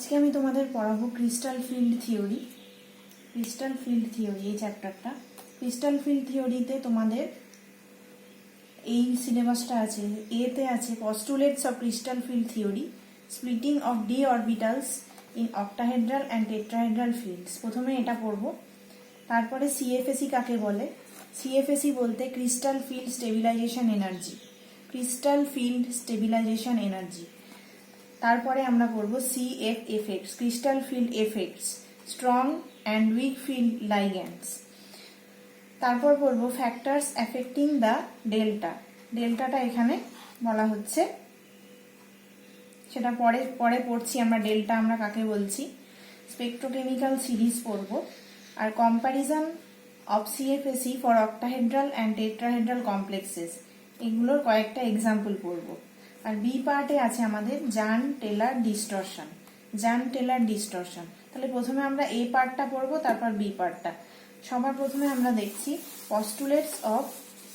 আজকে আমি তোমাদের পড়াবো crystal field theory. Crystal field theory এই চ্যাপ্টারটা। ক্রিস্টাল ফিল্ড থিওরিতে তোমাদের এই সিলেবাসটা আছে। এতে আছে postulates of crystal field theory, splitting of d orbitals in octahedral and tetrahedral fields. প্রথমে এটা পড়বো। তারপরে সিএফএসি কাকে বলে? সিএফএসি বলতে crystal field stabilisation energy, crystal field stabilisation energy. তারপরে আমরা পড়বো CF effects, crystal field effects, strong and weak field ligands. তারপর পড়বো ফ্যাক্টরস অ্যাফেক্টিং দ্য ডেল্টা। ডেল্টাটা এখানে বলা হচ্ছে, সেটা পরে পরে পড়ছি আমরা। ডেল্টা আমরা কাকে বলছি? স্পেকট্রোকেমিক্যাল সিরিজ পড়বো। আর comparison of CFSE for octahedral and tetrahedral complexes, এগুলোর কয়েকটা এক্সাম্পল পড়বো। আর বি পার্টে আছে আমাদের জান টেলার ডিস্টরশন, জান টেলার ডিস্টরশন। তাহলে প্রথমে আমরা এ পার্টটা পড়বো, তারপর বি পার্টটা। সবার প্রথমে আমরা দেখছি postulates of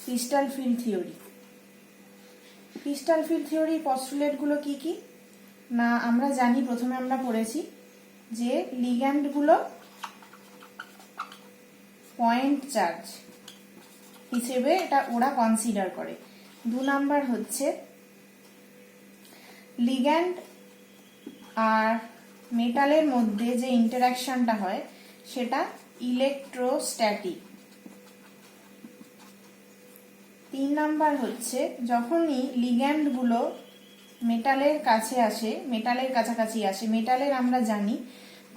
crystal field theory. Crystal field theory পস্টুলেটগুলো কি কি না আমরা জানি। প্রথমে আমরা পড়েছি যে লিগ্যান্ডগুলো পয়েন্ট চার্জ হিসেবে এটা ওরা কনসিডার করে। 2 নাম্বার হচ্ছে লিগ্যান্ড আর মেটালের মধ্যে যে ইন্টারাকশনটা হয় সেটা ইলেকট্রোস্ট্যাটিক। 3 নাম্বার হচ্ছে যখনই লিগ্যান্ডগুলো মেটালের কাছে আসে, মেটালের কাছাকাছি আসে, মেটালের আমরা জানি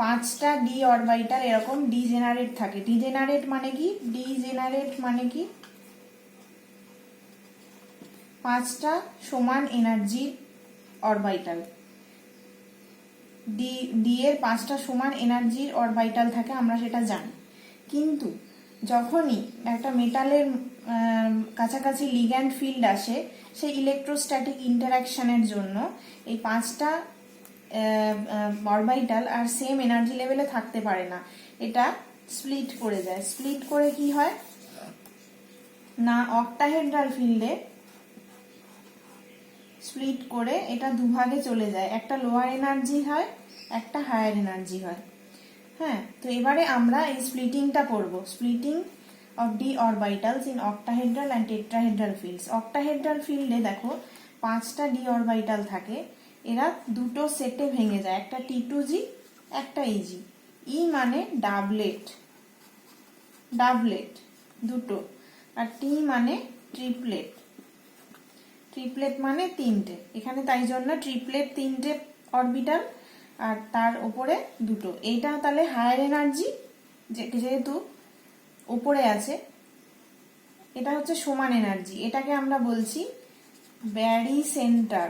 5টা ডি অরবিটাল এরকম ডিজেনারেট থাকে। ডিজেনারেট মানে কি? ডিজেনারেট মানে কি? 5টা সমান এনার্জির অরবিটাল। ডি এর 5টা সমান এনার্জির অরবিটাল থাকে, আমরা সেটা জানি। কিন্তু যখনই একটা মেটালের কাছাকাছি লিগ্যান্ড ফিল্ড আসে, সেই ইলেকট্রোস্ট্যাটিক ইন্টারাকশনের জন্য এই 5টা অরবিটাল আর সেম এনার্জি লেভেলে থাকতে পারে না, এটা স্প্লিট করে যায়। স্প্লিট করে কি হয় না, অক্টাহেড্রাল ফিল্ডে স্প্লিট করে এটা দুভাগে চলে যায়, একটা লোয়ার এনার্জি হয়, একটা হায়ার এনার্জি হয়। হ্যাঁ, তো এবারে আমরা এই স্প্লিটিংটা পড়বো। Splitting of d orbitals in octahedral and tetrahedral fields. Octahedral ফিল্ডে দেখো 5টা ডি অরবিটাল থাকে, এরা দুটো সেটে ভেঙে যায়, একটা T2G একটা EG। ই মানে ডাবলেট, ডাবলেট দুটো। আর টি মানে ট্রিপলেট, ট্রিপলেট মানে 3টে। এখানে তাই জন্য ট্রিপলেট 3টে অরবিটাল আর তার উপরে দুটো। এইটা তাহলে হায়ার এনার্জি, যেহেতু উপরে আছে, এটা হচ্ছে সমান এনার্জি। এটাকে আমরা বলছি ব্যারি সেন্টার,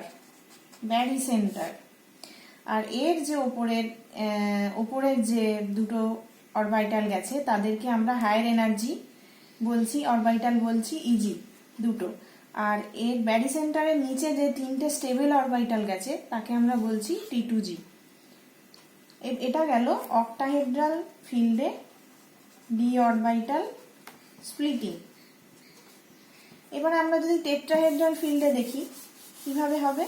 ব্যারি সেন্টার। আর এর যে উপরের যে দুটো অরবিটাল গেছে তাদেরকে আমরা হায়ার এনার্জি বলছি, অরবিটাল বলছি ইজি দুটো। আর এর ব্যারি সেন্টারের নিচে যে 3টে স্টেবল অরবিটাল গেছে তাকে আমরা বলছি T2G। এটা গেল অক্টাহেড্রাল ফিল্ডে ডি অরবিটাল স্প্লিটিং। এবারে আমরা যদি টেট্রাহেড্রাল ফিল্ডে দেখি কিভাবে হবে।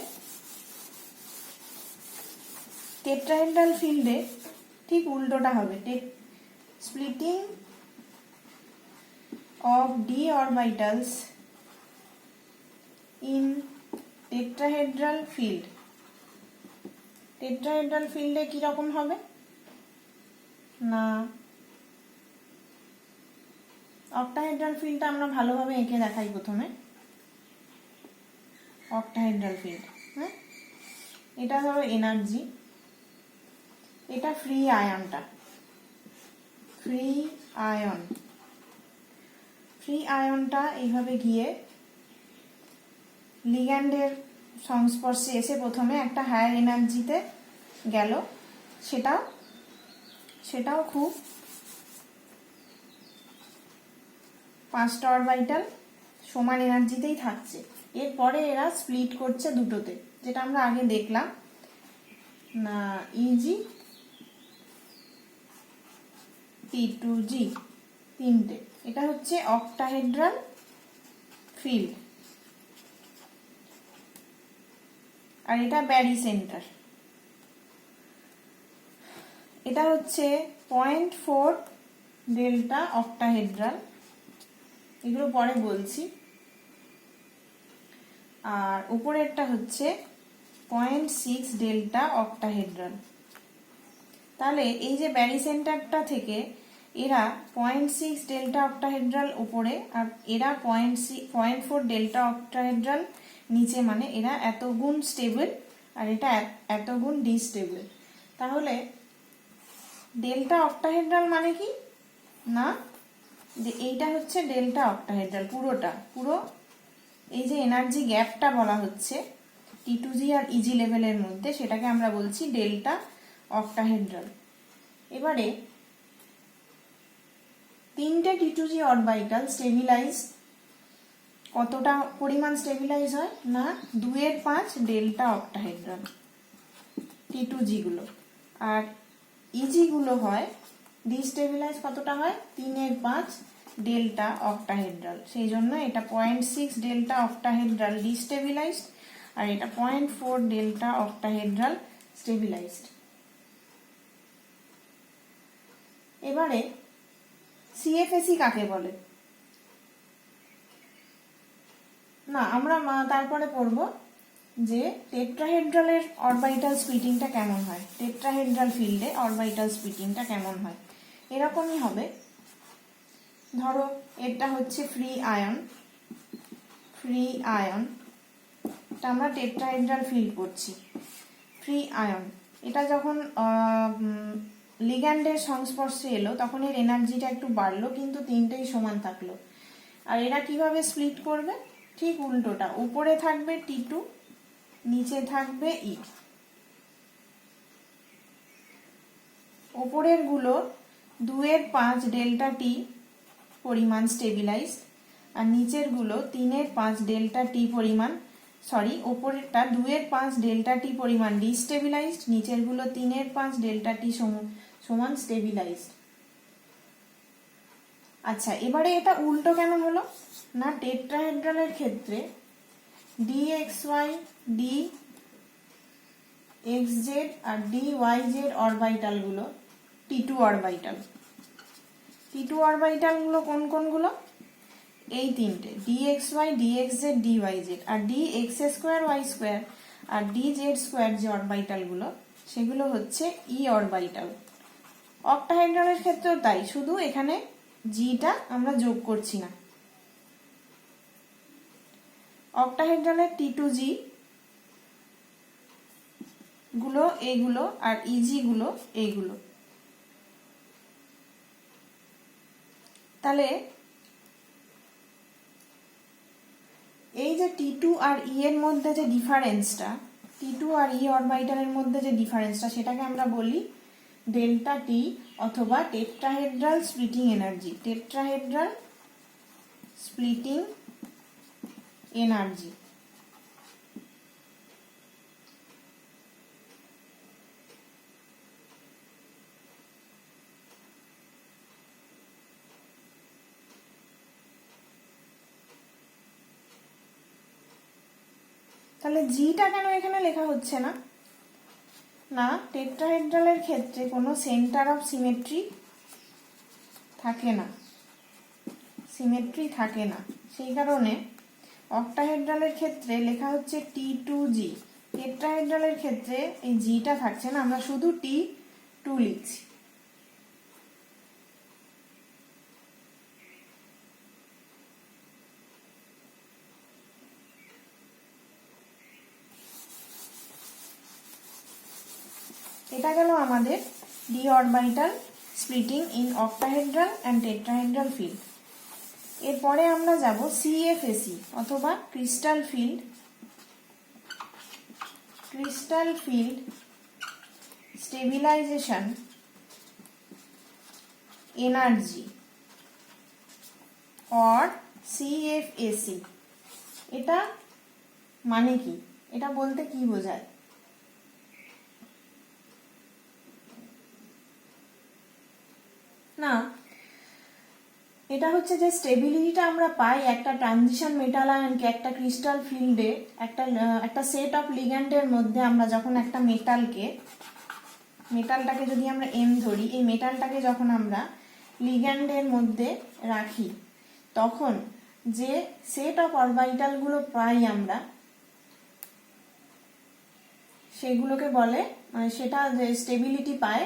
টেট্রাহেড্রাল ফিল্ডে ঠিক উল্টোটা হবে। Splitting of d orbitals in tetrahedral field. Tetrahedral ফিল্ডে কি রকম হবে না, অক্টাহেড্রাল ফিল্ডটা আমরা ভালোভাবে এঁকে দেখাই প্রথমে। অক্টাহেড্রাল ফিল্ড, হ্যাঁ, এটা ধরো এনার্জি, এটা ফ্রি আয়নটা, ফ্রি আয়ন। ফ্রি আয়নটা এইভাবে গিয়ে লিগ্যান্ডের সংস্পর্শে এসে প্রথমে একটা হায়ার এনার্জিতে গেল, সেটাও খুব 5টা অরবিটাল সমান এনার্জিতেই থাকছে। এরপরে এরা স্প্লিট করছে দুটোতে, যেটা আমরা আগে দেখলাম না, ইজি T2G 3টে। এটা হচ্ছে অক্টাহেড্রাল ফিল্ড আর এটা ব্যারি সেন্টার। এটা হচ্ছে 0.4 ডেল্টা অক্টাহেড্রাল, এগুলো পরে বলছি। আর উপরেরটা হচ্ছে 0.6 ডেল্টা অক্টাহেড্রাল। তাহলে এই যে ব্যারি সেন্টারটা থেকে এরা 0.6 ডেল্টা অক্টাহেড্রাল উপরে আর এরা 0.4 ডেল্টা অক্টাহেড্রাল নিচে, মানে এরা এত গুণ স্টেবল আর এটা এত গুণ ডিস্টেবল। তাহলে ডেল্টা অক্টাহেড্রাল মানে কি না, এইটা হচ্ছে ডেল্টা অক্টাহেড্রাল, পুরো এই যে এনার্জি গ্যাপটা বলা হচ্ছে T2G আর EG লেভেলের মধ্যে, সেটাকে আমরা বলছি ডেল্টা অক্টাহেড্রাল। এবারে তিনটে T2G অরবিটাল স্টেবিলাইজ, কতটা পরিমাণ স্টেবিলাইজ হয় না 2/5 ডেল্টা অক্টাহেড্রাল T2G গুলো, আর EG গুলো হয় ডিস্টেবিলাইজ কতটা হয় 3/5 ডেল্টা অক্টাহেড্রাল। সেই জন্য এটা 0.6 ডেল্টা অক্টাহেড্রাল ডিস্টেবিলাইজড আর এটা 0.4 ডেল্টা অক্টাহেড্রাল স্টেবিলাইজড। এবারে CFSE কাকে বলে না, আমরা তারপরে পড়ব যে টেট্রাহেড্রালের অরবিটাল স্প্লিটিংটা কেমন হয়, টেট্রাহেড্রাল ফিল্ডে অরবিটাল স্প্লিটিংটা কেমন হয়। এরকমই হবে, ধরো এটা হচ্ছে ফ্রি আয়ন, এটা আমরা টেট্রাহেড্রাল ফিল্ড করছি। ফ্রি আয়ন এটা যখন লিগ্যান্ডের সংস্পর্শে এলো তখন এর এনার্জিটা একটু বাড়লো, কিন্তু তিনটেই সমান থাকলো। আর এরা কিভাবে স্প্লিট করবে, ঠিক উল্টোটা, উপরে থাকবে T2, নিচে থাকবে E। উপরের গুলো 2/5 ডেল্টা টি পরিমাণ স্টেবিলাইজড আর নিচের গুলো 3/5 ডেল্টা টি পরিমাণ, ওপরেরটা 2/5 ডেল্টা টি পরিমাণ ডিস্টেবিলাইজড, নিচের গুলো 3/5 ডেল্টা টি সমান স্টেবিলাইজড। আচ্ছা, এবারে এটা উল্টো কেন হলো না, টেট্রাহেড্রালের ক্ষেত্রে DXY, DXZ আর DYZ অরবিটাল গুলো T2 অরবিটাল। T2 অরবিটাল গুলো কোনগুলো, এই তিনটে DXY, DXZ, DYZ, আর DX2Y2 আর DZ2 যে অরবিটাল গুলো সেগুলো হচ্ছে E অরবিটাল। অক্টাহেড্রালের ক্ষেত্রেও তাই, শুধু এখানে জিটা আমরা যোগ করছি না। অক্টাহেড্রালের T2G গুলো এইগুলো আর EG গুলো এইগুলো। তাহলে এই যে T2 আর E এর মধ্যে যে ডিফারেন্সটা, T2 আর E অরবিটালের মধ্যে যে ডিফারেন্সটা, সেটাকে আমরা বলি ডেল্টা টি অথবা tetrahedral splitting energy, tetrahedral splitting energy. তাহলে জিটা কেন এখানে লেখা হচ্ছে না, না টেট্রাহেড্রালের ক্ষেত্রে কোনো সেন্টার অফ সিমেট্রি থাকে না, সেই কারণে অক্টাহেড্রালের ক্ষেত্রে লেখা হচ্ছে T2G, টেট্রাহেড্রালের ক্ষেত্রে এই জিটা থাকছে না, আমরা শুধু T2 লিখছি। এটা গেল আমাদের D orbital splitting in octahedral and tetrahedral field. এরপরে আমরা যাব CFSE অথবা crystal field stabilisation energy or CFSE। এটা মানে কি, এটা বলতে কি বোঝায় না, এটা হচ্ছে যে স্টেবিলিটিটা আমরা পাই একটা ট্রানজিশন মেটাল আয়নকে একটা ক্রিস্টাল ফিল্ডে একটা সেট অফ লিগ্যান্ডের মধ্যে, আমরা যখন একটা মেটালকে মেটালটাকে যদি আমরা এম ধরি, এই মেটালটাকে যখন আমরা লিগ্যান্ডের মধ্যে রাখি তখন যে সেট অফ অরবিটালগুলো পাই আমরা সেগুলোকে বলে, মানে সেটা যে স্টেবিলিটি পায়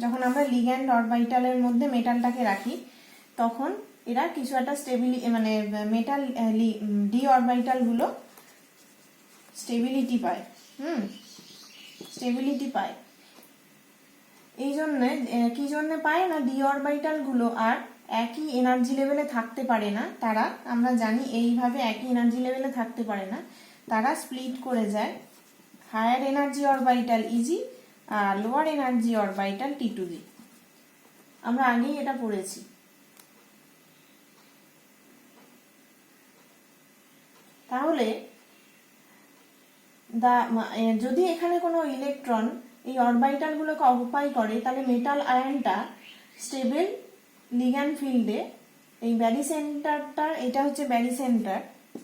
যখন আমরা লিগ্যান্ড অরবিটালের মধ্যে মেটালটাকে রাখি, তখন এরা কিছু একটা মানে মেটাল ডি অরবিটালগুলো স্টেবিলিটি পায়। স্টেবিলিটি পায় এই জন্য, কি জন্য পায় না, ডি অরবিটালগুলো আর একই এনার্জি লেভেলে থাকতে পারে না। তারা, আমরা জানি এইভাবে একই এনার্জি লেভেলে থাকতে পারে না, তারা স্প্লিট করে যায়। হায়ার এনার্জি অরবিটাল ইজি আর লোয়ার এনার্জি অরবিটাল টি টু জি। আমরা আগেই এটা পড়েছি। তাহলে যদি এখানে কোনো ইলেকট্রন এই অরবিটালগুলোকে অকুপাই করে, তাহলে মেটাল আয়নটা স্টেবল লিগ্যান্ড ফিল্ডে, এই ব্যারি সেন্টারটা, এটা হচ্ছে ব্যারি সেন্টার,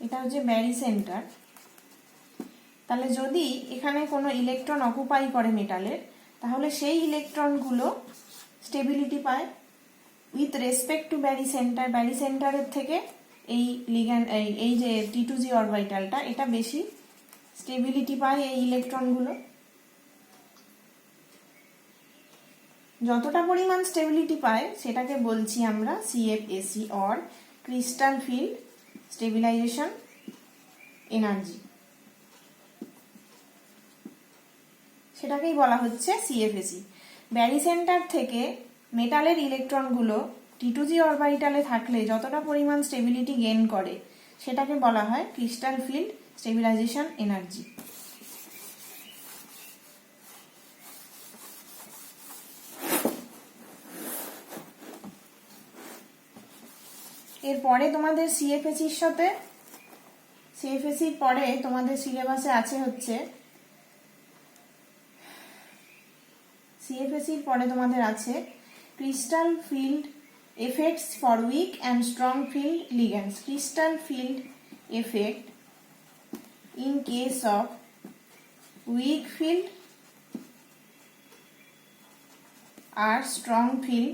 এটা হচ্ছে ব্যারি সেন্টার। তাহলে যদি এখানে কোনো ইলেকট্রন অকুপাই করে মেটালের, তাহলে সেই ইলেকট্রনগুলো স্টেবিলিটি পায় with respect to Barry centre. Barry সেন্টারের থেকে এই লিগ্যান্ড, এই যে টি টু জি অরবিটালটা, এটা বেশি স্টেবিলিটি পায় এই ইলেকট্রনগুলো। যতটা পরিমাণ স্টেবিলিটি পায় সেটাকে বলছি আমরা CFSE or crystal field stabilisation energy, সেটাকেই বলা হচ্ছে সিএফএসি। ব্যারি সেন্টার থেকে মেটালের ইলেকট্রনগুলো টি টু জি অরবিটালে থাকলে যতটা পরিমাণ স্টেবিলিটি গেইন করে সেটাকে বলা হয় ক্রিস্টাল ফিল্ড স্টেবিলাইজেশন এনার্জি। এরপরে তোমাদের সিএফএসির সাথে, সিএফএসির পরে তোমাদের সিলেবাসে আছে হচ্ছে, সিএফএসির পরে তোমাদের আছে crystal field effects for weak and strong field ligands. Crystal field effect in case of weak field or strong field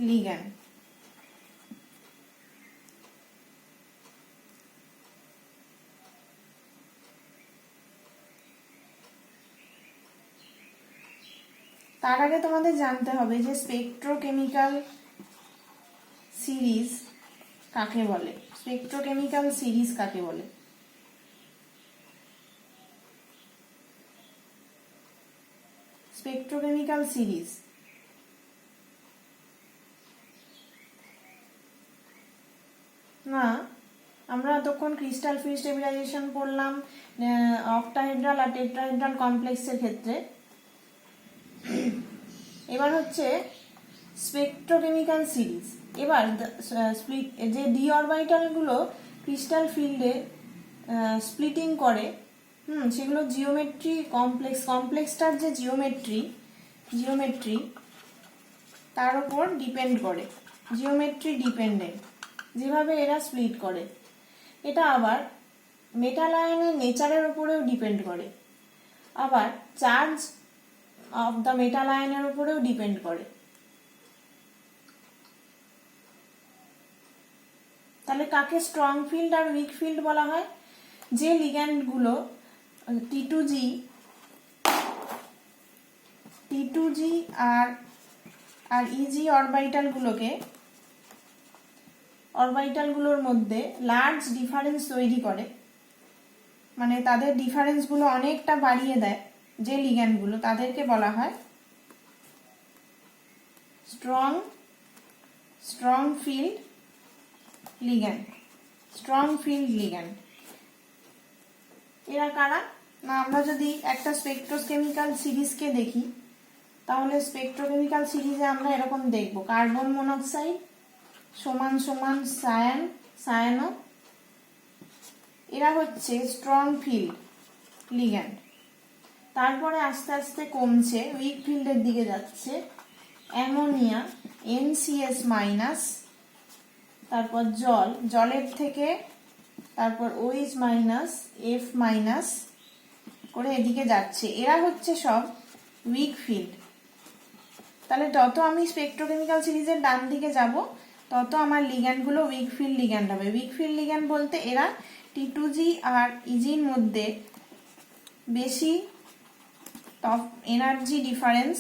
ligand। তার আগে তোমাদের জানতে হবে যে স্পেকট্রোকেমিক্যাল সিরিজ কাকে বলে। স্পেকট্রোকেমিক্যাল সিরিজ কাকে বলে? স্পেকট্রোকেমিক্যাল সিরিজ না, আমরা এতক্ষণ ক্রিস্টাল ফিল্ড স্টেবিলাইজেশন পড়লাম অক্টাহেড্রাল আর টেট্রাহেড্রাল কমপ্লেক্সের ক্ষেত্রে। এবার হচ্ছে স্পেকট্রোকেমিক্যাল সিরিজ। এবার যে ডি অরবিটালগুলো ক্রিস্টাল ফিল্ডে স্প্লিটিং করে, সেগুলো জিওমেট্রি কমপ্লেক্সটার যে জিওমেট্রি তার উপর ডিপেন্ড করে, জিওমেট্রি ডিপেন্ডেন্ট যেভাবে এরা স্প্লিট করে। এটা আবার মেটাল আয়নের নেচারের উপরেও ডিপেন্ড করে, আবার চার্জ অফ দ্য মেটাল আয়নের উপরেও ডিপেন্ড করে। তাহলে কাকে স্ট্রং ফিল্ড আর উইক ফিল্ড বলা হয়? যে লিগ্যান্ডগুলো টি টু জি আর ইজি অরবিটালগুলোর মধ্যে লার্জ ডিফারেন্স তৈরি করে, মানে তাদের ডিফারেন্সগুলো অনেকটা বাড়িয়ে দেয়, যে লিগ্যান্ডগুলো, তাদেরকে বলা হয় স্ট্রং ফিল্ড লিগ্যান্ড। এরা কারা না, আমরা যদি একটা স্পেকট্রোকেমিক্যাল সিরিজকে দেখি তাহলে স্পেকট্রোকেমিক্যাল সিরিজে আমরা এরকম দেখব, কার্বন মনোক্সাইড সমান সমান সায়ানো, এরা হচ্ছে স্ট্রং ফিল্ড লিগ্যান্ড। তারপরে আস্তে আস্তে কমছে, উইক ফিল্ডের দিকে যাচ্ছে, অ্যামোনিয়া NCS মাইনাস, তারপর জলের থেকে তারপর OH মাইনাস F মাইনাস করে এদিকে যাচ্ছে। এরা হচ্ছে সব উইক ফিল্ড। তাহলে যত আমি স্পেকট্রোকেমিক্যাল সিরিজের ডান দিকে যাব তত আমার লিগ্যান্ডগুলো উইক ফিল্ড লিগ্যান্ড হবে। উইক ফিল্ড লিগ্যান্ড বলতে এরা T2G আর ইজির মধ্যে বেশি এনার্জি ডিফারেন্স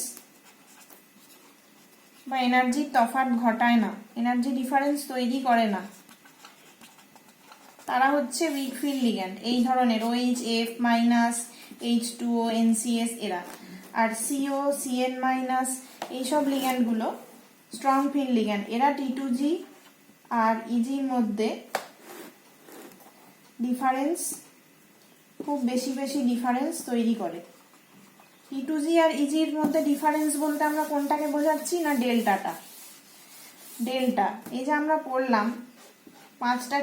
বা এনার্জির তফাৎ ঘটায় না, এনার্জি ডিফারেন্স তৈরি করে না, তারা হচ্ছে উইক ফিল্ড লিগ্যান্ড। এই ধরনের OH, F minus, H2O, NCS এরা। আর CO, CN মাইনাস এইসব লিগ্যান্ডগুলো স্ট্রং ফিল্ড লিগ্যান্ড। এরা T2G আর ইজির মধ্যে ডিফারেন্স খুব বেশি বেশি ডিফারেন্স তৈরি করে। T2G আর ইজির মধ্যে ডিফারেন্স বলতে আমরা কোনটাকে বোঝাচ্ছি না, ডেল্টাটা। ডেল্টা এই যে আমরা পড়লাম 5টা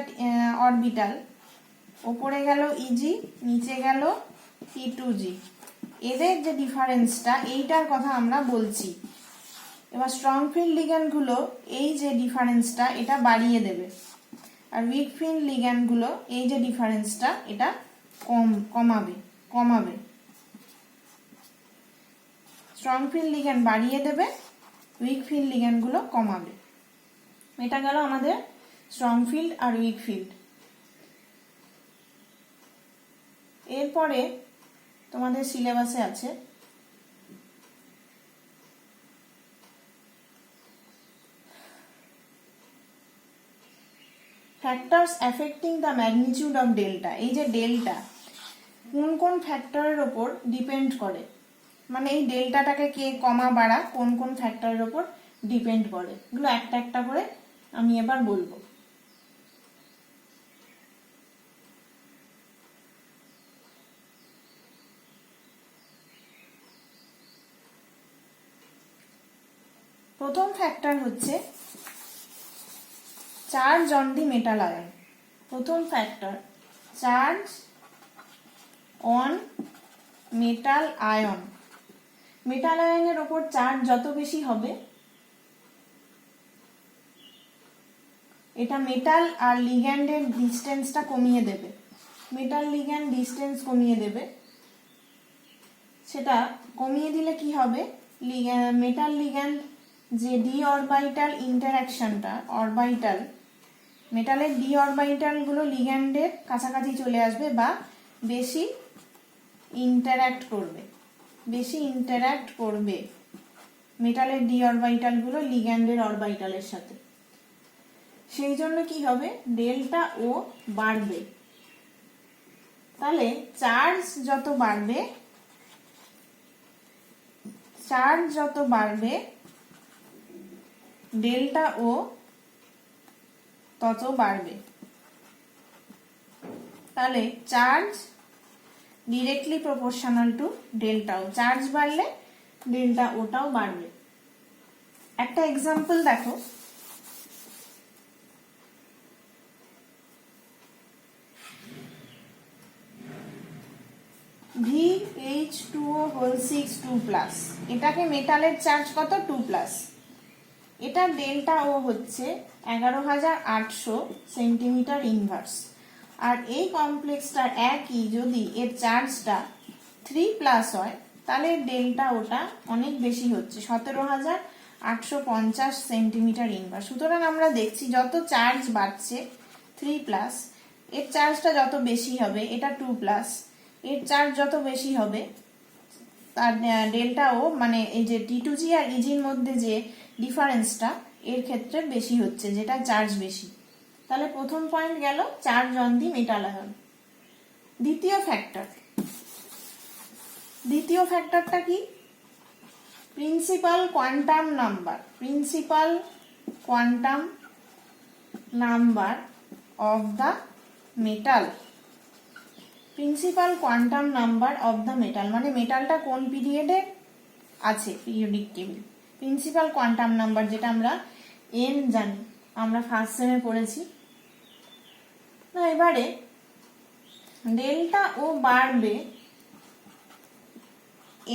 অরবিটাল, ওপরে গেল ইজি, নিচে গেল T2G, এদের যে ডিফারেন্সটা এইটার কথা আমরা বলছি। এবার স্ট্রং ফিল্ড লিগ্যান্ডগুলো এই যে ডিফারেন্সটা এটা বাড়িয়ে দেবে, আর উইক ফিল্ড লিগ্যান্ডগুলো এই যে ডিফারেন্সটা এটা কমাবে। স্ট্রং ফিল্ড লিগ্যান্ড বাড়িয়ে দেবে, উইক ফিল্ড লিগ্যান্ডগুলো কমাবে। এটা গেল আমাদের স্ট্রং ফিল্ড আর উইক ফিল্ড। এরপরে তোমাদের সিলেবাসে আছে factors affecting the magnitude of delta. এই যে ডেল্টা কোন কোন ফ্যাক্টরের ওপর ডিপেন্ড করে, মানে এই ডেল্টাটাকে কে কমা বাড়া কোন কোন ফ্যাক্টরের ওপর ডিপেন্ড করে, এগুলো একটা একটা করে আমি এবার বলবো। প্রথম ফ্যাক্টর হচ্ছে charge on the metal ion. প্রথম factor charge on metal ion. Metal আয়নের ওপর চার্জ যত বেশি হবে, এটা মেটাল আর লিগ্যান্ডের ডিস্টেন্সটা কমিয়ে দেবে। মেটাল লিগ্যান্ড ডিস্টেন্স কমিয়ে দেবে। সেটা কমিয়ে দিলে কি হবে, মেটাল লিগ্যান্ড যে ডি অরবিটাল ইন্টারঅ্যাকশনটা, অরবিটাল মেটালের ডি অরবিটাল গুলো লিগ্যান্ডের কাছাকাছি চলে আসবে বা বেশি ইন্টারঅ্যাক্ট করবে মেটালের ডি অরবিটাল গুলো লিগ্যান্ডের অরবিটালের সাথে। সেই জন্য কি হবে, ডেল্টা ও বাড়বে। তাহলে চার্জ যত বাড়বে ডেল্টা ও তত বাড়বে। তাহলে charge directly proportional to delta O. Charge বাড়লে ডেল্টা ওটাও বাড়বে। একটা এক্সাম্পল দেখো, VH2O6 2+, এটাকে মেটালের চার্জ কত, 2+। এটা ডেল্টা ও হচ্ছে 11,800 সেন্টিমিটার ইনভার্স। আর এই কমপ্লেক্সটার একই যদি এর চার্জটা 3+ হয়, তাহলে ডেল্টা ওটা অনেক বেশি হচ্ছে, 17,850 সেন্টিমিটার ইনভার্স। সুতরাং আমরা দেখছি যত চার্জ বাড়ছে 3+, এর চার্জটা যত বেশি হবে, এটা 2+, এর চার্জ যত বেশি হবে তার ডেল্টা ও মানে এই যে T2G আর ইজির মধ্যে যে ডিফারেন্সটা এর ক্ষেত্রে বেশি হচ্ছে, যেটা চার্জ বেশি। তাহলে প্রথম পয়েন্ট গেল charge on the metal ion. দ্বিতীয় ফ্যাক্টরটা কি, principal quantum number of the metal. Principal quantum number of the metal মানে মেটালটা কোন পিরিয়ডে আছে periodic table. Principal quantum number যেটা আমরা n জানি, আমরা ফার্স্ট সেমে পড়েছি না। এবারে ডেল্টা ও বাড়বে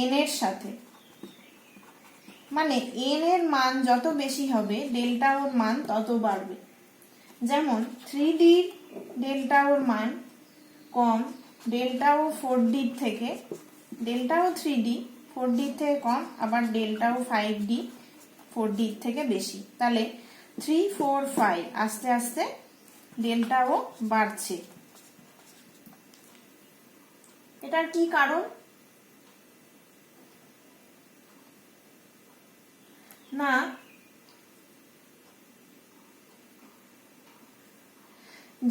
n এর সাথে, মানে n এর মান যত বেশি হবে ডেল্টা ওর মান তত বাড়বে। যেমন 3D ডেল্টা ওর মান কম, ডেল্টা ও 4D থেকে, ডেল্টা ও 3D 4D থেকে কম, আবার ডেল্টাও 5D 4D থেকে বেশি। তাহলে 3, 4, 5 আস্তে আস্তে ডেল্টাও বাড়ছে। এটার কি কারণ? না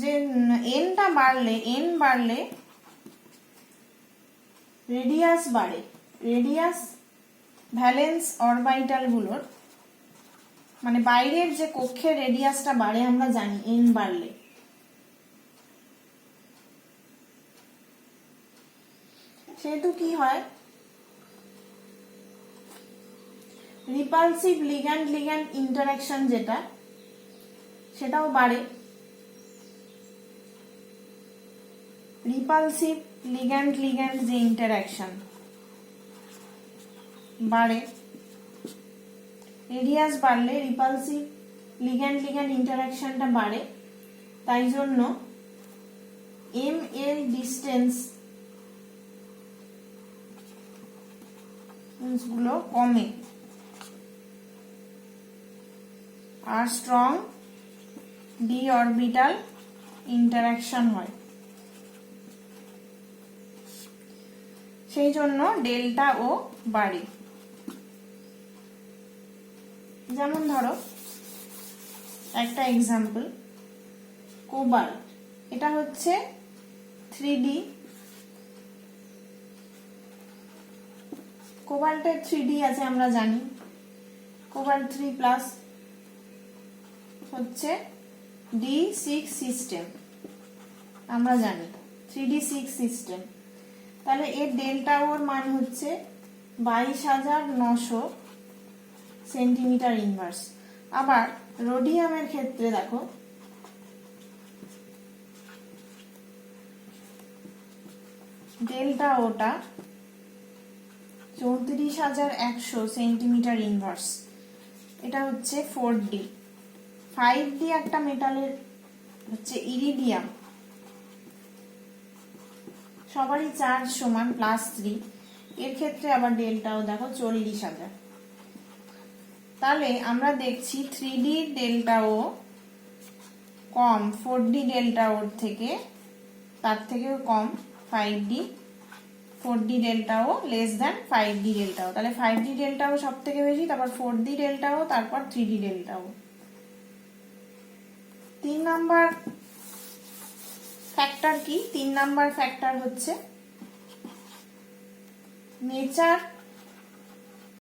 যে এনটা বাড়লে, এন বাড়লে রেডিয়াস বাড়ে। রেডিয়াস ভ্যালেন্স অরবিটাল গুলোর মানে বাইরের যে কক্ষের রেডিয়াসটা বাড়ে আমরা জানি এন বাড়লে। সেহেতু কি হয়, রিপালসিভ লিগ্যান্ড লিগ্যান্ড ইন্টারঅ্যাকশন যেটা, সেটাও বাড়ে। রিপালসিভ লিগ্যান্ড লিগ্যান্ড যে ইন্টারঅ্যাকশন বাড়ে। রেডিয়াস বাড়লে রিপালসিভ লিগ্যান্ড লিগ্যান্ড ইন্টারঅ্যাকশনটা বাড়ে। তাই জন্য এম এর ডিস্টেন্স গুলো কমে আর স্ট্রং ডি অরবিটাল ইন্টারঅ্যাকশন হয়। সেই জন্য ডেল্টা ও বাড়ে। যেমন ধরো একটা এক্সাম্পল, কোবাল্ট। এটা হচ্ছে 3D, কোবাল্টের 3D আছে আমরা জানি। কোবাল্ট 3+ হচ্ছে D6 সিস্টেম, আমরা জানি 3D6 সিস্টেম। তাহলে এর ডেল্টা ওর মান হচ্ছে 22,900 সেন্টিমিটার ইনভার্স। আবার রোডিয়ামের ক্ষেত্রে দেখো ডেল্টা ওটা 34,100 সেন্টিমিটার ইনভার্স। এটা হচ্ছে 4D। 5D একটা মেটালের হচ্ছে ইরিডিয়াম, সবারই চার্জ সমান +3। এর ক্ষেত্রে আবার ডেল্টাও দেখো 40,000। তাহলে আমরা দেখছি 3D ডেল্টাও কম 4D ডেল্টাও থেকে, তার থেকেও কম 5D। 4D ডেল্টাও less than 5D ডেল্টাও। তাহলে 5D ডেল্টাও সব থেকে বেশি, তারপর 4D ডেল্টাও, তারপর 3D ডেল্টাও। 3 নাম্বার ফ্যাক্টর কি? 3 নাম্বার ফ্যাক্টর হচ্ছে নেচার